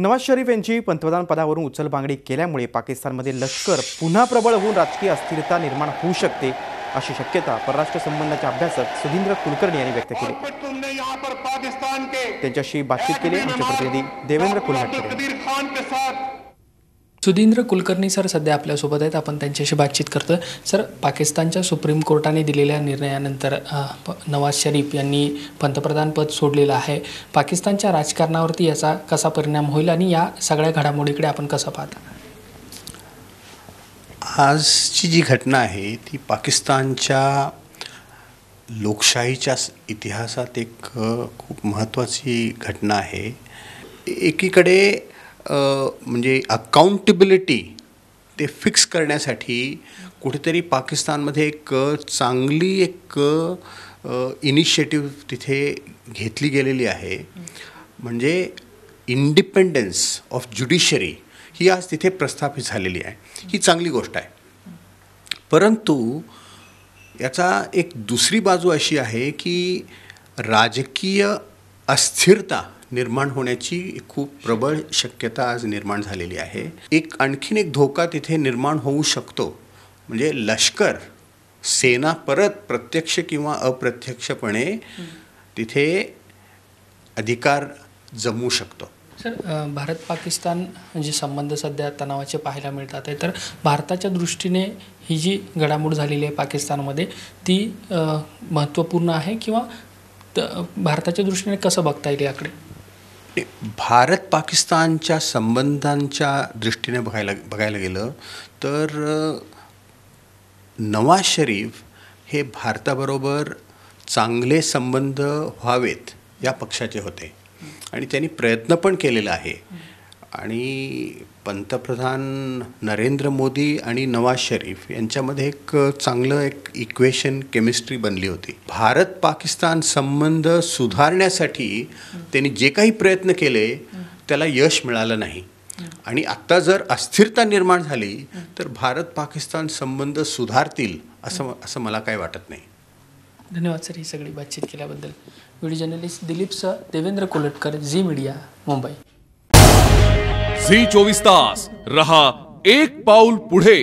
नवाज शरीफ यांची पंतप्रधान पदावरून उचलबांगडी केल्यामुळे पाकिस्तानमध्ये लष्कर पुन्हा प्रबळ होऊन राजकीय अस्थिरता निर्माण होऊ शकते अशी शक्यता परराष्ट्र संबंधाचे अभ्यासक सुधींद्र कुलकर्णी यांनी व्यक्त केली। त्यांच्याशी बातचीत केली आमचे प्रतिनिधी देवेंद्र कुलकर्णी। सुधींद्र कुलकर्णी सर सध्या आपल्यासोबत आहेत, आपण त्यांच्याशी बातचीत करतोय। सर, पाकिस्तानच्या सुप्रीम कोर्टाने दिलेल्या निर्णयानंतर नवाज शरीफ यांनी पंतप्रधान पद सोडलेलं आहे। पाकिस्तानच्या राजकारणावरती याचा कसा परिणाम होईल आणि या सगळ्या घडामोडीकडे आपण कसं पाहता? आजची जी घटना आहे ती पाकिस्तानच्या लोकशाहीच्या इतिहासात एक खूप महत्त्वाची घटना आहे। एकीकडे म्हणजे अकाउंटेबिलिटी ते फिक्स करण्यासाठी कुठेतरी पाकिस्तानमध्ये एक चांगली इनिशिएटिव्ह तिथे घेतली गेलेली आहे। म्हणजे इंडिपेंडन्स ऑफ ज्युडिशरी ही आज तिथे प्रस्थापित झालेली आहे। ही चांगली गोष्ट आहे, परंतु याचा एक दुसरी बाजू अशी आहे की राजकीय अस्थिरता निर्माण होण्याची खूप प्रबळ शक्यता आज निर्माण झालेली आहे। आणखीन एक धोका तिथे निर्माण होऊ शकतो, म्हणजे लष्कर सेना परत प्रत्यक्ष किंवा अप्रत्यक्षपणे तिथे अधिकार जमवू शकतो। सर, भारत पाकिस्तान जे संबंध सध्या तणावाचे पाहायला मिळतात आहे, तर भारताच्या दृष्टीने ही जी घडामोड झालेली आहे पाकिस्तानमध्ये ती महत्त्वपूर्ण आहे किंवा भारताच्या दृष्टीने कसं बघता येईल याकडे? भारत पाकिस्तानच्या संबंधांच्या दृष्टीने बघायला गेलं तर नवाज शरीफ हे भारताबरोबर चांगले संबंध व्हावेत या पक्षाचे होते आणि त्यांनी प्रयत्न पण केलेला आहे। आणि पंतप्रधान नरेंद्र मोदी आणि नवाज शरीफ यांच्यामध्ये एक चांगलं इक्वेशन केमिस्ट्री बनली होती। भारत पाकिस्तान संबंध सुधारण्यासाठी त्यांनी जे काही प्रयत्न केले त्याला यश मिळालं नाही आणि आता जर अस्थिरता निर्माण झाली तर भारत पाकिस्तान संबंध सुधारतील असं मला काही वाटत नाही। धन्यवाद सर, ही सगळी बातचीत केल्याबद्दल। Video journalist Dilip sir, Devendra Kultakar, Zee media, Mumbai. Zee 24 तास रहा एक पाऊल पुढे।